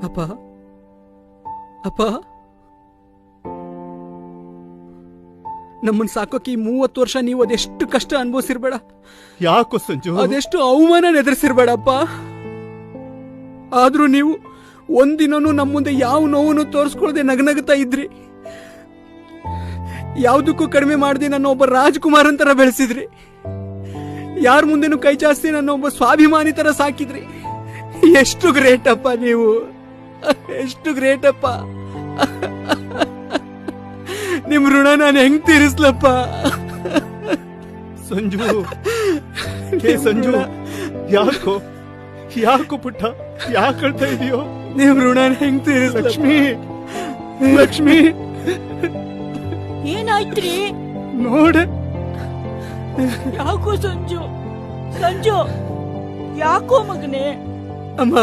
ಅಪ್ಪ ಅಪ್ಪ, ನಮ್ಮನ್ನ ಸಾಕೋಕೆ ಈ 30 ವರ್ಷ ನೀವು ಅದೆಷ್ಟು ಕಷ್ಟ ಅನುಭವಿಸಿರ್ಬೇಡ. ಯಾಕೋ ಸಂಜು? ಅದೆಷ್ಟು ಅವಮಾನ ಎದುರಿಸಿರ್ಬೇಡಪ್ಪ. ಆದ್ರೂ ನೀವು ಒಂದಿನೂ ನಮ್ಮ ಮುಂದೆ ಯಾವ ನೋವನ್ನು ತೋರಿಸ್ಕೊಳ್ದೆ ನಗನಗ್ತಾ ಇದ್ರಿ. ಯಾವುದಕ್ಕೂ ಕಡಿಮೆ ಮಾಡದೆ ನನ್ನ ಒಬ್ಬ ರಾಜ್ಕುಮಾರ್ ಅಂತರ ಬೆಳೆಸಿದ್ರಿ. ಯಾರ ಮುಂದೆನೂ ಕೈ ಚಾಸ್ತಿ ನನ್ನ ಒಬ್ಬ ಸ್ವಾಭಿಮಾನಿ ತರ ಸಾಕಿದ್ರಿ. ಎಷ್ಟು ಗ್ರೇಟ್ ಅಪ್ಪ ನೀವು, ಎಷ್ಟು ಗ್ರೇಟ್ ಅಪ್ಪ. ನಿಮ್ ಋಣ ನಾನು ಹೆಂಗ್ ತೀರಿಸ್ಲಪ್ಪ? ಸಂಜು, ಸಂಜು, ಯಾಕೋ ಯಾಕೋ ಪುಟ್ಟ, ಯಾಕೆ ಹೇಳ್ತಾ ಇದೆಯೋ? ನಿಮ್ ಋಣ ಹೆಂಗ್ ತೀರಿಸ್? ಲಕ್ಷ್ಮಿ, ಲಕ್ಷ್ಮಿ, ಏನಾಯ್ತ್ರಿ? ನೋಡೆ. ಯಾಕೋ ಸಂಜು, ಸಂಜು, ಯಾಕೋ ಮಗನೇ? ಅಮ್ಮ,